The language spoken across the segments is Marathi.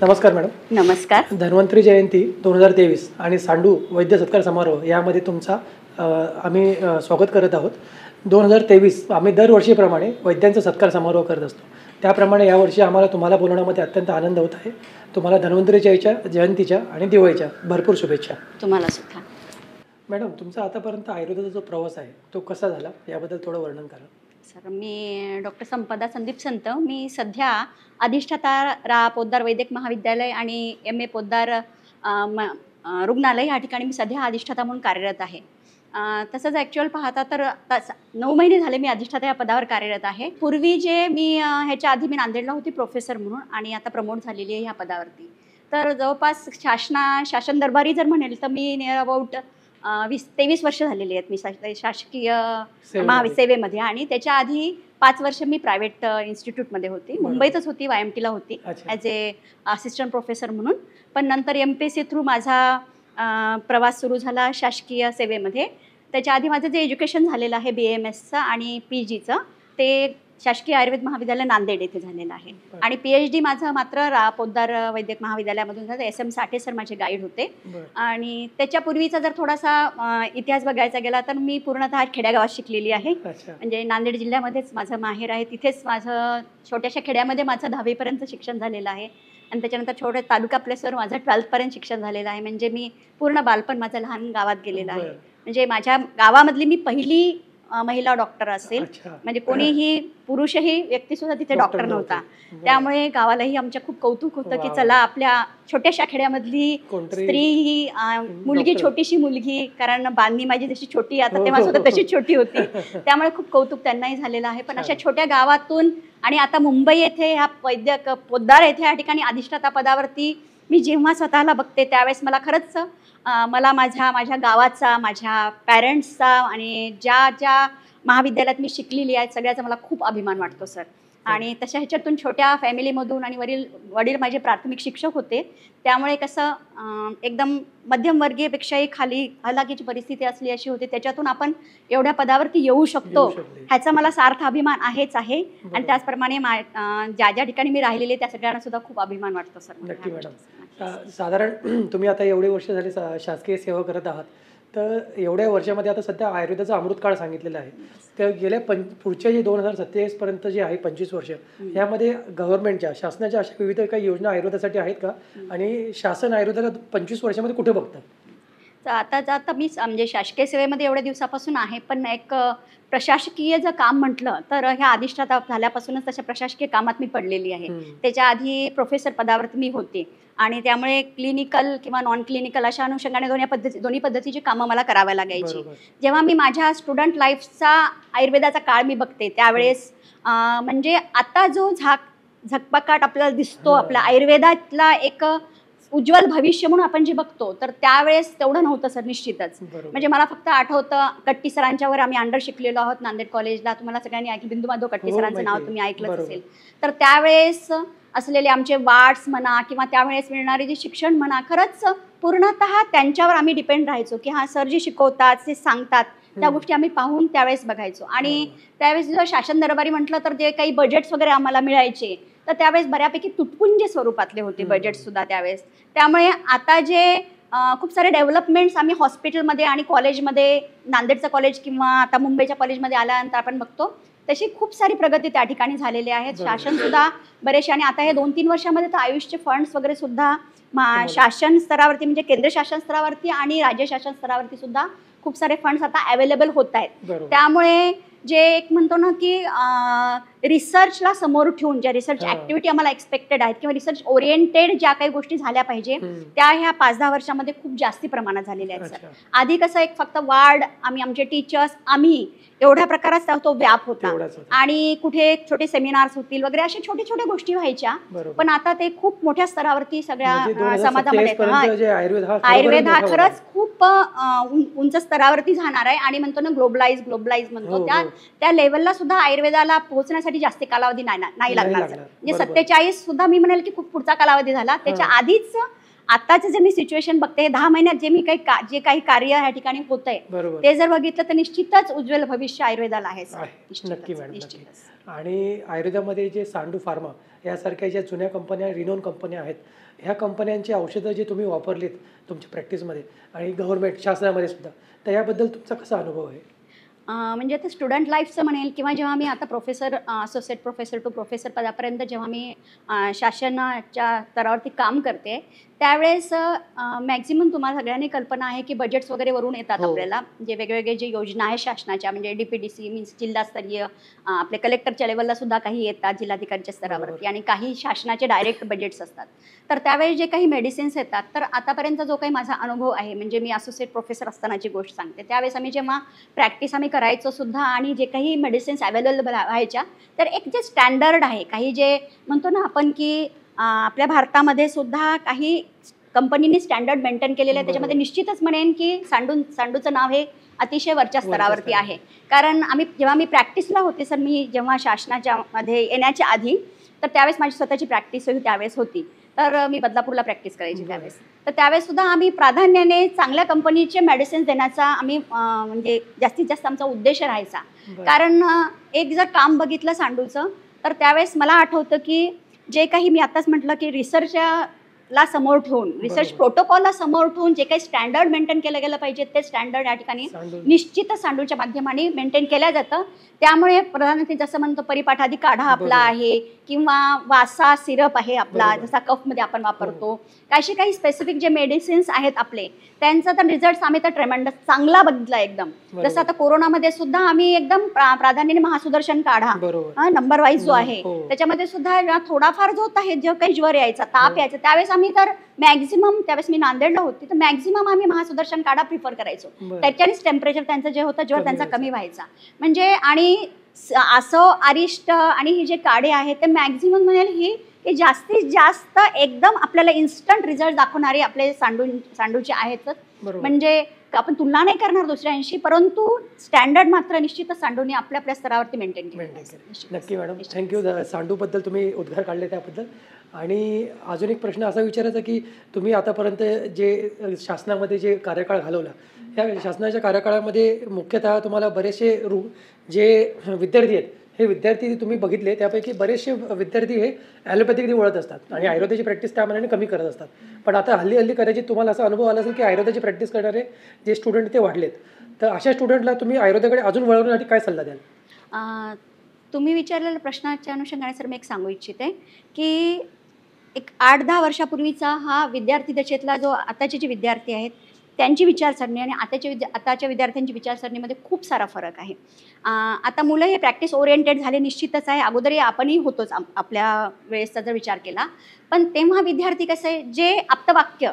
नमस्कार मॅडम. नमस्कार. धन्वंतरी जयंती 2023 आणि सांडू वैद्य सत्कार समारोह यामध्ये तुमचा आम्ही स्वागत करत आहोत. 2023 आम्ही दरवर्षीप्रमाणे वैद्यांचा सत्कार समारोह करत असतो. त्याप्रमाणे यावर्षी आम्हाला तुम्हाला बोलवण्यामध्ये अत्यंत आनंद होत आहे. तुम्हाला धन्वंतरी जयंतीच्या आणि दिवाळीच्या भरपूर शुभेच्छा. तुम्हाला सुद्धा. मॅडम, तुमचा आतापर्यंत आयुर्वेदाचा जो प्रवास आहे तो कसा झाला याबद्दल थोडं वर्णन करा. सर, मी डॉक्टर संपदा संदीप संत. मी सध्या अधिष्ठाता पोद्दार वैद्यक महाविद्यालय आणि MA पोद्दार रुग्णालय या ठिकाणी मी सध्या अधिष्ठाता म्हणून कार्यरत आहे. तसंच ॲक्च्युअल पाहता तर 9 महिने झाले मी अधिष्ठाता या पदावर कार्यरत आहे. पूर्वी जे मी ह्याच्या आधी मी नांदेडला होती प्रोफेसर म्हणून आणि आता प्रमोट झालेली आहे ह्या पदावरती. तर जवळपास शासन दरबारी जर म्हणेल तर मी नियर अबाउट 23 वर्ष झालेली आहेत मी शासकीय सेवेमध्ये. आणि त्याच्या आधी 5 वर्ष मी प्रायव्हेट इन्स्टिट्यूटमध्ये होती. मुंबईतच होती, YMTला होती ॲज ए असिस्टंट प्रोफेसर म्हणून. पण नंतर MPSC थ्रू माझा प्रवास सुरू झाला शासकीय सेवेमध्ये. त्याच्या आधी माझं जे एज्युकेशन झालेलं आहे BAMSचं आणि PGचं ते शासकीय आयुर्वेद महाविद्यालय नांदेड येथे झालेलं आहे. आणि PhD माझं मात्र पोद्दार वैद्यक महाविद्यालयामधून झालं. SM साठे सर माझे गाईड होते. आणि त्याच्यापूर्वीचा जर थोडासा इतिहास बघायचा गेला तर मी पूर्णतः खेड्यागावात शिकलेली आहे. म्हणजे नांदेड जिल्ह्यामध्येच माझं माहेर आहे. तिथेच माझं छोट्याशा खेड्यामध्ये माझं 10वीपर्यंत शिक्षण झालेलं आहे. आणि त्याच्यानंतर छोट्या तालुका प्लेसवर माझं 12थपर्यंत शिक्षण झालेलं आहे. म्हणजे मी पूर्ण बालपण माझं लहान गावात गेलेलं आहे. म्हणजे माझ्या गावामधली मी पहिली महिला डॉक्टर असेल. म्हणजे कोणीही पुरुषही व्यक्तीसुद्धा तिथे डॉक्टर नव्हता. त्यामुळे गावालाही आमच्या खूप कौतुक होतं की चला आपल्या छोट्याशा खेड्यामधली स्त्री ही मुलगी, छोटीशी मुलगी, कारण बांधणी माझी जशी छोटी आता तेव्हा सुद्धा तशी छोटी होती. त्यामुळे खूप कौतुक त्यांनाही झालेलं आहे. पण अशा छोट्या गावातून आणि आता मुंबई येथे ह्या वैद्यक पोद्दार येथे या ठिकाणी अधिष्ठाता पदावरती मी जेव्हा स्वतःला बघते त्यावेळेस मला खरंच मला माझ्या गावाचा, माझ्या पॅरेंट्सचा आणि ज्या महाविद्यालयात मी शिकलेली आहे सगळ्याचा मला खूप अभिमान वाटतो सर. आणि तशा ह्याच्यातून छोट्या फॅमिलीमधून आणि वडील माझे प्राथमिक शिक्षक होते. त्यामुळे कसं एकदम मध्यमवर्गीयपेक्षाही खाली हलाखीची परिस्थिती असली अशी होती. त्याच्यातून आपण एवढ्या पदावरती येऊ शकतो ह्याचा मला सार्थ अभिमान आहेच आहे. आणि त्याचप्रमाणे ज्या ठिकाणी मी राहिलेले त्या सगळ्यांना सुद्धा खूप अभिमान वाटतो सर. नक्की मॅडम. साधारण तुम्ही आता एवढे वर्ष झाले शासकीय सेवा करत आहात, तर एवढ्या वर्षामध्ये आता सध्या आयुर्वेदाचा अमृतकाळ सांगितलेला आहे. तर गेल्या पुढच्या जे 2027 पर्यंत जे आहे 25 वर्ष यामध्ये गव्हर्नमेंटच्या शासनाच्या अशा विविध काही योजना आयुर्वेदासाठी आहेत का? आणि शासन आयुर्वेदाला 25 वर्षामध्ये कुठे बघतात? तर आता मी म्हणजे शासकीय सेवेमध्ये एवढ्या दिवसापासून आहे. पण एक प्रशासकीय जर काम म्हटलं तर ह्या अधिष्ठाता झाल्यापासूनच तशा प्रशासकीय कामात मी पडलेली आहे. त्याच्या आधी प्रोफेसर पदावरती मी होते. आणि त्यामुळे क्लिनिकल किंवा नॉन क्लिनिकल अशा अनुषंगाने दोन्ही पद्धतीची कामं मला कराव्या लागायची. जेव्हा मी माझ्या स्टुडंट लाईफचा आयुर्वेदाचा काळ मी बघते त्यावेळेस म्हणजे आता जो झकपकाट आपल्याला दिसतो आपल्या आयुर्वेदातला एक उज्ज्वल भविष्य म्हणून आपण जे बघतो तर त्यावेळेस तेवढं नव्हतं सर निश्चितच. म्हणजे मला फक्त आठवतं कट्टी सरांच्यावर आम्ही अंडर शिकलेलो आहोत नांदेड कॉलेजला. तुम्हाला सगळ्यांनी ऐकलं बिंदू माधव कट्टी सरांचं नाव तुम्ही ऐकलंच असेल. तर त्यावेळेस असलेले आमचे वार्ड्स म्हणा किंवा त्यावेळेस मिळणारे जे शिक्षण म्हणा खरंच पूर्णतः त्यांच्यावर आम्ही डिपेंड राहायचो की हा सर जे शिकवतात जे सांगतात त्या गोष्टी आम्ही पाहून त्यावेळेस बघायचो. आणि त्यावेळेस जर शासन दरबारी म्हटलं तर जे काही बजेट्स वगैरे आम्हाला मिळायचे तर त्यावेळेस बऱ्यापैकी तुटपुंजे स्वरूपातले होते बजेट्स सुद्धा त्यावेळेस. त्यामुळे आता जे खूप सारे डेव्हलपमेंट्स आम्ही हॉस्पिटलमध्ये आणि कॉलेजमध्ये नांदेडचं कॉलेज किंवा आता मुंबईच्या कॉलेजमध्ये आल्यानंतर आपण बघतो तशी खूप सारी प्रगती त्या ठिकाणी झालेली आहे. शासन सुद्धा बरेचसे आणि आता हे 2-3 वर्षामध्ये तर आयुषचे फंड्स वगैरे सुद्धा शासन स्तरावरती म्हणजे केंद्र शासन स्तरावरती आणि राज्य शासन स्तरावरती सुद्धा खूप सारे फंड्स आता अवेलेबल होत आहेत. त्यामुळे जे एक म्हणतो ना की रिसर्चला समोर ठेवून ज्या रिसर्च ऍक्टिव्हिटी आम्हाला एक्सपेक्टेड आहेत किंवा रिसर्च ओरिएंटेड ज्या काही गोष्टी झाल्या पाहिजे त्या ह्या 5-10 वर्षामध्ये खूप जास्ती प्रमाणात झालेल्या आहेत सर. आधी कसं एक फक्त वार्ड आमचे टीचर्स आम्ही एवढ्या प्रकारात तो व्याप होता आणि कुठे छोटे सेमिनार्स होतील वगैरे अशा छोट्या छोट्या गोष्टी व्हायच्या. पण आता ते खूप मोठ्या स्तरावरती सगळ्या समाजामध्ये आयुर्वेद हा खरंच खूप उंच स्तरावरती जाणार आहे. आणि म्हणतो ना ग्लोबलाइज म्हणतो त्या लेवलला सुद्धा आयुर्वेदाला पोहोचण्यासाठी जास्त कालावधी नाही लागणार. म्हणजे 47 सुद्धा मी म्हणेल की खूप पुढचा कालावधी झाला. त्याच्या आधीच आताचं जे मी सिच्युएशन बघते 10 महिन्यात जे काही कार्य या ठिकाणी होत आहे ते जर बघितलं तर निश्चितच उज्ज्वल भविष्य आयुर्वेदाला आहे. नक्की मॅडम. आणि आयुर्वेदामध्ये जे सांडू फार्मा यासारख्या ज्या जुन्या कंपन्या, रिनोन कंपन्या आहेत, ह्या कंपन्यांची औषधं जी तुम्ही वापरलीत तुमच्या प्रॅक्टिसमध्ये आणि गव्हर्नमेंट शासनामध्ये सुद्धा, तर याबद्दल तुमचा कसा अनुभव आहे? म्हणजे आता स्टुडंट लाईफचं म्हणेल किंवा जेव्हा मी आता professor, associate professor to professor पदापर्यंत जेव्हा मी शासनाच्या स्तरावरती काम करते, त्यावेळेस मॅक्झिमम तुम्हाला सगळ्यांनी कल्पना आहे की बजेट्स वगैरे वरून येतात हो. आपल्याला, जे वेगवेगळे जे योजना आहेत शासनाच्या, म्हणजे DPDC मीन्स जिल्हास्तरीय, आपले कलेक्टरच्या लेवलला सुद्धा काही येतात जिल्हाधिकाऱ्यांच्या स्तरावरती, बरोबर. आणि काही शासनाचे डायरेक्ट बजेट्स असतात. तर त्यावेळेस जे काही मेडिसिन्स येतात, तर आतापर्यंत जो काही माझा अनुभव आहे, म्हणजे मी असोसिएट प्रोफेसर असतानाची गोष्ट सांगते, त्यावेळेस आम्ही जेव्हा प्रॅक्टिस आम्ही करायचो सुद्धा, आणि जे काही मेडिसिन्स अवेलेबल व्हायच्या, तर एक जे स्टँडर्ड आहे, काही जे म्हणतो ना आपण की आपल्या भारतामध्ये सुद्धा काही कंपनीने स्टँडर्ड मेंटेन केलेलं आहे, त्याच्यामध्ये बरोबर. निश्चितच म्हणेन की सांडूचं नाव हे अतिशय वरच्या स्तरावरती स्तरावर. आहे. कारण जेव्हा मी प्रॅक्टिसला होते सर, मी जेव्हा शासनाच्या मध्ये येण्याच्या आधी, तर त्यावेळेस माझी स्वतःची प्रॅक्टिस त्यावेळेस होती. तर मी बदलापूरला प्रॅक्टिस करायची बरं. त्यावेळेस. तर त्यावेळेस सुद्धा आम्ही प्राधान्याने चांगल्या कंपनीचे मेडिसिन्स देण्याचा आम्ही म्हणजे जास्तीत जास्त आमचा उद्देश राहायचा. बरं. कारण एक जर काम बघितलं सांडूचं, तर त्यावेळेस मला आठवतं की जे काही मी आताच म्हटलं की रिसर्चला समोर ठेवून, रिसर्च बरोबर. प्रोटोकॉलला समोर ठेवून जे काही स्टँडर्ड मेंटेन केलं गेलं पाहिजे, ते स्टँडर्ड या ठिकाणी सांडू. निश्चितच सांडूच्या माध्यमाने मेंटेन केलं जातं. त्यामुळे प्रधानमंत्री जसं म्हणतो परिपाठादी काढा आपला बरोबर. आहे, किंवा वासा सिरप आहे आपला, बरोबर. जसा कफमध्ये आपण वापरतो, असे काही स्पेसिफिक जे मेडिसिन्स आहेत आपले, त्यांचा तर रिझल्ट आम्ही तर ट्रेमेंडस चांगला बघितला एकदम. बरोबर. जसं आता कोरोनामध्ये सुद्धा आम्ही एकदम प्राधान्याने महासुदर्शन काढा बरोबर. नंबर वाईज जो आहे, हो. त्याच्यामध्ये सुद्धा थोडाफार जो आहे, जो काही ज्वर यायचा, ताप हो. यायचा, त्यावेळेस आम्ही तर मॅक्झिमम, त्यावेळेस मी नांदेडला होती, तर मॅक्झिमम आम्ही महासुदर्शन काढा प्रिफर करायचो. बरं. त्याच्यानेच टेम्परेचर त्यांचं जे होतं, ज्वर कमी त्यांचा व्हायचं. कमी व्हायचा. म्हणजे आणि असो अरिष्ट आणि ही जे काढे आहेत, ते मॅक्झिमम म्हणेल ही जास्तीत जास्त एकदम आपल्याला इन्स्टंट रिझल्ट दाखवणारे आपले सांडूचे आहेतच. बरोबर. म्हणजे आपण तुलना नाही करणार दुसऱ्यांशी, परंतु स्टँडर्ड मात्र निश्चितच सांडूने आपल्या स्तरावरती मेंटेन मेंटेन केलं. केलं. नक्की मॅडम, थँक्यू. सांडूबद्दल तुम्ही उद्गार काढले त्याबद्दल. आणि अजून एक प्रश्न असा विचारायचा की तुम्ही आतापर्यंत जे शासनामध्ये जे कार्यकाळ घालवला, या शासनाच्या कार्यकाळामध्ये मुख्यतः तुम्हाला बरेचसे जे विद्यार्थी आहेत, हे विद्यार्थी तुम्ही बघितले, त्यापैकी बरेचसे विद्यार्थी हे ॲलोपॅथिकडे वळत असतात आणि आयुर्वेदाची प्रॅक्टिस त्या मानाने कमी करत असतात. पण आता हल्ली कदाचित तुम्हाला असा अनुभव आला असेल की आयुर्वेदाची प्रॅक्टिस करणारे जे स्टुडंट ते वाढलेत. तर अशा स्टुडंटला तुम्ही आयुर्वेदाकडे अजून वळवण्यासाठी काय सल्ला द्याल? तुम्ही विचारलेल्या प्रश्नाच्या अनुषंगाने सर मी एक सांगू इच्छिते की एक 8-10 वर्षापूर्वीचा हा विद्यार्थी दशेतला जो आताचे जे विद्यार्थी आहेत, त्यांची विचारसरणी आणि आताच्या विद्यार्थ्यांची विचारसरणीमध्ये खूप सारा फरक आहे. आता मुलं हे प्रॅक्टिस ओरिएंटेड झाले निश्चितच आहे. अगोदरही आपणही होतोच आपल्या वेळेसचा जर विचार केला. पण तेव्हा विद्यार्थी कसं आहे, जे आप्तवाक्य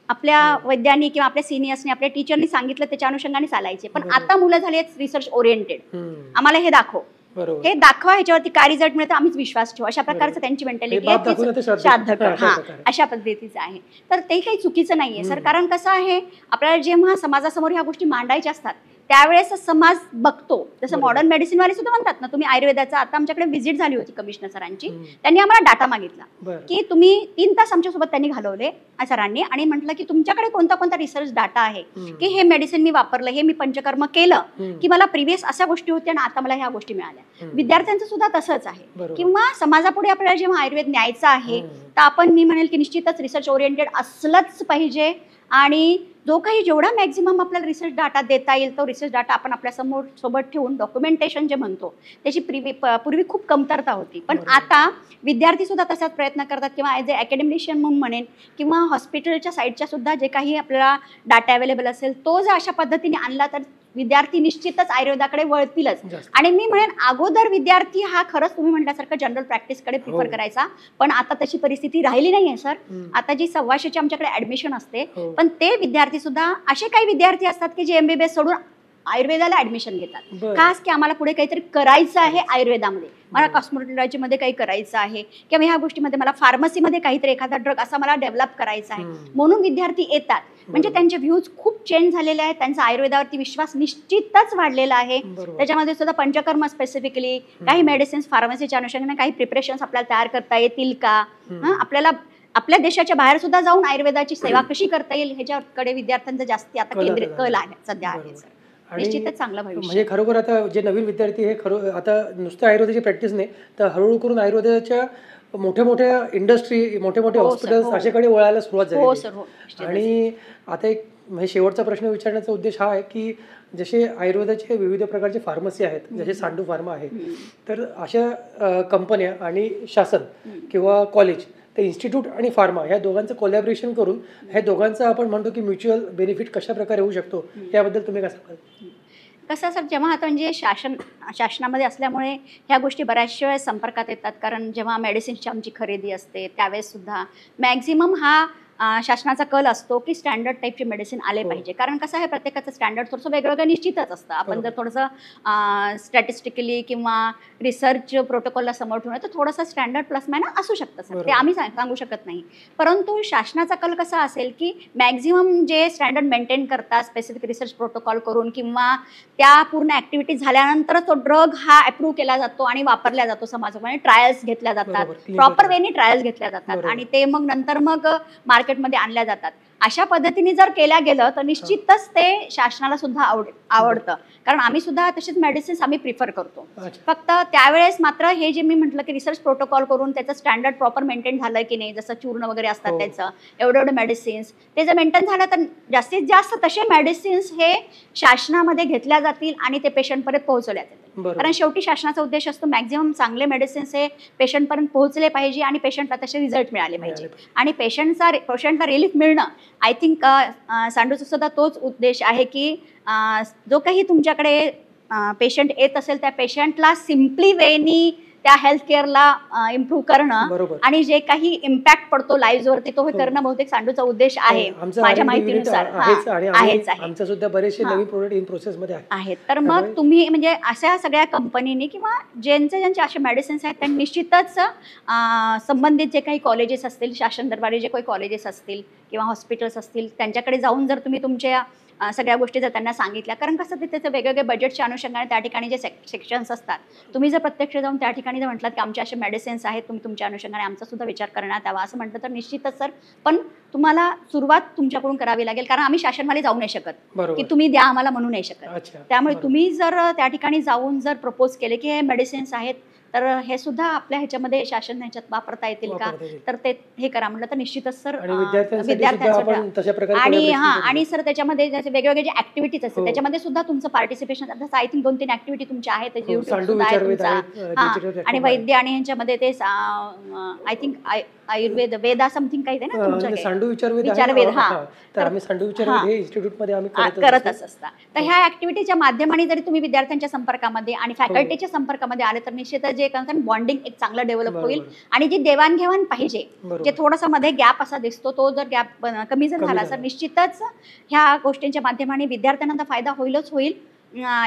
आपल्या वैद्यांनी किंवा आपल्या सिनियर्सनी, आपल्या टीचरनी सांगितलं त्याच्या अनुषंगाने चालायचे. पण बरोबर. आता मुलं झाली आहेत रिसर्च ओरिएंटेड. आम्हाला हे दाखव, बरोबर. हे दाखवा, ह्याच्यावरती काय रिझल्ट मिळतो आम्हीच विश्वास ठेवू, अशा प्रकारचं बरोबर. त्यांची हे मेंटॅलिटी बाप दाखवून ते श्राद्ध. श्राद्ध कर, अशा हां, प्रकारे. अशा पद्धतीचं आहे. तर ते काही चुकीचं नाहीये सर. कारण कसं आहे, आपल्याला जेव्हा समाजासमोर ह्या गोष्टी मांडायच्या असतात, त्यावेळेस समाज बघतो. जसं बरोबर. मॉडर्न मेडिसिनवाले सुद्धा म्हणतात ना, तुम्ही आयुर्वेदाचा, आता आमच्याकडे व्हिजिट झाली होती कमिशनर सरांची, हम्म. त्यांनी आम्हाला डाटा मागितला बरं. की तुम्ही 3 तास आमच्यासोबत त्यांनी घालवले सरांनी, आणि म्हटलं की तुमच्याकडे कोणता कोणता रिसर्च डाटा आहे की हे मेडिसिन मी वापरलं, हे मी पंचकर्म केलं, की मला प्रिव्हियस अशा गोष्टी होत्या आणि आता मला ह्या गोष्टी मिळाल्या. विद्यार्थ्यांचं सुद्धा तसंच आहे. बरोबर. किंवा समाजापुढे आपल्याला जेव्हा आयुर्वेद न्यायचं आहे, तर मी म्हणेल की निश्चितच रिसर्च ओरिएंटेड असलंच पाहिजे. आणि जेवढा मॅक्झिमम आपल्याला रिसर्च डाटा देता येईल, तो रिसर्च डाटा आपण आपल्या सोबत ठेवून डॉक्युमेंटेशन जे म्हणतो त्याची पूर्वी खूप कमतरता होती. पण बरोबर. आता विद्यार्थी सुद्धा तसाच प्रयत्न करतात, किंवा ॲज अ अकॅडमिशियन म्हणून म्हणेन, किंवा हॉस्पिटलच्या साईडच्या सुद्धा जे काही आपल्याला डाटा अवेलेबल असेल, तो जर अशा पद्धतीने आणला तर विद्यार्थी निश्चितच आयुर्वेदाकडे वळतीलच. जास्त. आणि मी म्हणेन अगोदर विद्यार्थी हा खरंच तुम्ही म्हटल्यासारखं जनरल प्रॅक्टिसकडे प्रिफर हो. करायचा, पण आता तशी परिस्थिती राहिली नाहीये सर. आता जी 1,200ची आमच्याकडे ऍडमिशन असते, हो. पण ते विद्यार्थी सुद्धा असे काही विद्यार्थी असतात की जे MBBS सोडून आयुर्वेदाला ऍडमिशन घेतात. बरं. खास की आम्हाला पुढे काहीतरी करायचं आहे आयुर्वेदामध्ये, मला कॉस्मेटॉलॉजीमध्ये काही करायचं आहे, किंवा ह्या गोष्टीमध्ये मला फार्मसीमध्ये काहीतरी एखादा ड्रग असा मला डेव्हलप करायचा आहे, म्हणून विद्यार्थी येतात. म्हणजे त्यांचे व्ह्यूज खूप चेंज झालेले आहेत, त्यांचा आयुर्वेदावरती विश्वास निश्चितच वाढलेला आहे. बरोबर. त्याच्यामध्ये सुद्धा पंचकर्म स्पेसिफिकली, काही मेडिसिन्स फार्मसीच्या अनुषंगाने काही प्रिपरेशन्स आपल्याला तयार करता येतील का, आपल्याला आपल्या देशाच्या बाहेर सुद्धा जाऊन आयुर्वेदाची सेवा कशी करता येईल ह्याच्याकडे विद्यार्थ्यांचा जास्ती आता केंद्रित कल आहे सध्या आहे सर. निश्चितच चांगलं भविष्य. म्हणजे खरोखर आता जे नवीन विद्यार्थी हे खरं आता नुसतं आयुर्वेदाची प्रॅक्टिस नाही तर हळूहळू करून आयुर्वेदाच्या मोठ्या मोठ्या इंडस्ट्री मोठे मोठे हो सर, हॉस्पिटल्स हो. अशाकडे वळायला सुरुवात हो झाली सर, हो. निश्चितच. आणि आता एक म्हणजे शेवटचा प्रश्न विचारण्याचा उद्देश हा आहे की जसे आयुर्वेदाचे विविध प्रकारचे फार्मसी आहेत जसे सांडू फार्मा आहे तर अशा कंपन्या आणि शासन किंवा कॉलेज ते इन्स्टिट्यूट आणि फार्मा ह्या दोघांचं कोलॅबरेशन करून ह्या दोघांचं आपण म्हणतो की म्युच्युअल बेनिफिट कशा प्रकारे होऊ शकतो त्याबद्दल तुम्ही काय सांगाल? कसं सर, जेव्हा आता म्हणजे शासनामध्ये असल्यामुळे ह्या गोष्टी बऱ्याचशा वेळेस संपर्कात येतात. कारण जेव्हा मेडिसिन्सची आमची खरेदी असते त्यावेळेस सुद्धा मॅक्झिमम हा शासनाचा कल असतो की स्टँडर्ड टाईपचे मेडिसिन आले पाहिजे. कारण कसं आहे, प्रत्येकाचं स्टँडर्ड थोडंसं वेगवेगळं निश्चितच असतं. आपण जर थोडंसं स्टॅटिस्टिकली किंवा रिसर्च प्रोटोकॉलला समोर ठेवणं तर थोडंसं स्टँडर्ड प्लस मायनस असू शकतं सर, ते आम्ही सांगू शकत नाही. परंतु शासनाचा कल कसा असेल की मॅक्झिमम जे स्टँडर्ड मेंटेन करतात स्पेसिफिक रिसर्च प्रोटोकॉल करून किंवा त्या पूर्ण ॲक्टिव्हिटी झाल्यानंतरच तो ड्रग हा अप्रूव्ह केला जातो आणि वापरला जातो समाजामध्ये. ट्रायल्स घेतल्या जातात, प्रॉपर वेनी ट्रायल्स घेतल्या जातात आणि ते मग नंतर मग मार्केटमध्ये आणल्या जातात. अशा पद्धतीने जर केल्या गेलं तर निश्चितच ते शासनाला सुद्धा आवडतं. कारण आम्ही सुद्धा तसेच मेडिसिन्स आम्ही प्रिफर करतो. फक्त त्यावेळेस मात्र हे जे मी म्हटलं की रिसर्च प्रोटोकॉल करून त्याचं स्टँडर्ड प्रॉपर मेंटेन झालं की नाही, जसं चूर्ण वगैरे असतात त्याचं एवढं मेडिसिन्स ते जर मेंटेन झालं तर जास्तीत जास्त तसे मेडिसिन्स हे शासनामध्ये घेतल्या जातील आणि ते पेशंटपर्यंत पोहोचवल्या जातील. कारण शेवटी शासनाचा उद्देश असतो मॅक्झिमम चांगले मेडिसिन्स हे पेशंटपर्यंत पोहोचले पाहिजे आणि पेशंटला तसे रिझल्ट मिळाले पाहिजे आणि पेशंटला रिलीफ मिळणं. आय थिंक सांडूचा सुद्धा तोच उद्देश आहे की जो काही तुमच्याकडे पेशंट येत असेल त्या पेशंटला सिम्पली वेनी त्या हेल्थ केअरला इम्प्रूव्ह करणं आणि जे काही इम्पॅक्ट पडतो लाईव्हवरती तो हे करणं बहुतेक सांडूचा उद्देश आहे माझ्या माहितीनुसार. आमच्या सुद्धा बरेचसे नवीन प्रोडक्ट इन प्रोसेस मध्ये आहेत. तर मग तुम्ही म्हणजे अशा सगळ्या कंपनीनी किंवा ज्यांचे असे मेडिसिन्स आहेत त्यांनी निश्चितच संबंधित जे काही कॉलेजेस असतील, शासन दरबारी जे काही कॉलेजेस असतील किंवा हॉस्पिटल्स असतील त्यांच्याकडे जाऊन जर तुम्ही तुमच्या सगळ्या गोष्टी जर त्यांना सांगितल्या, कारण कसं ते त्याचे वेगवेगळे बजेटच्या अनुषंगाने त्या ठिकाणी जे सेक्शन्स असतात, तुम्ही जर प्रत्यक्ष जाऊन त्या ठिकाणी जर म्हटलं की आमचे असे मेडिसिन्स आहेत, तुम्ही तुमच्या अनुषंगाने आमचा सुद्धा विचार करण्यात यावा असं म्हटलं तर निश्चितच सर. पण तुम्हाला सुरुवात तुमच्याकडून करावी लागेल कारण आम्ही शासनवाले जाऊ नाही शकत की तुम्ही द्या आम्हाला म्हणू नाही शकत. त्यामुळे तुम्ही जर त्या ठिकाणी जाऊन जर प्रपोज केले की हे मेडिसिन्स आहेत तर हे सुद्धा आपल्या ह्याच्यामध्ये शासन ह्याच्यात वापरता येतील का, तर ते हे करा म्हटलं तर निश्चितच सर विद्यार्थ्यांसाठी आणि सर त्याच्यामध्ये वेगवेगळे जे ऍक्टिव्हिटीज असतात त्याच्यामध्ये सुद्धा तुमचं पार्टिसिपेशन. आय थिंक 2-3 ऍक्टिव्हिटी तुमच्या आहेत आणि वैद्य आणि ह्यांच्यामध्ये ते I think Ayurveda Veda something काही ते ना तुमचं विचारवेद करतच असता. तर ह्या ऍक्टिव्हिटीच्या माध्यमाने जरी तुम्ही विद्यार्थ्यांच्या संपर्कामध्ये आणि फॅकल्टीच्या संपर्कामध्ये आले तर निश्चितच जे बॉन्डिंग एक चांगलं डेव्हलप होईल आणि जी देवाणघेवाण पाहिजे जे थोडासा मध्ये गॅप असा दिसतो तो जर गॅप कमी जर झाला तर निश्चितच ह्या गोष्टींच्या माध्यमाने विद्यार्थ्यांना फायदा होईलच होईल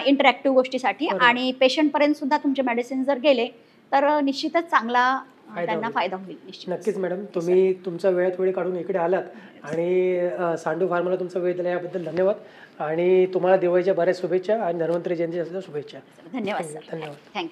इंटरॅक्टिव्ह गोष्टीसाठी आणि पेशंटपर्यंत सुद्धा तुमचे मेडिसिन जर गेले तर निश्चितच चांगला त्यांना फायदा होईल. नक्कीच मॅडम, तुम्ही तुमचा वेळ काढून इकडे आलात आणि सांडू फार्माला तुमचा वेळ दिला याबद्दल धन्यवाद आणि तुम्हाला दिवाळीच्या बऱ्याच शुभेच्छा आणि धन्वंतरी जयंतीच्या सुद्धा शुभेच्छा. धन्यवाद सर. धन्यवाद. थँक्यू.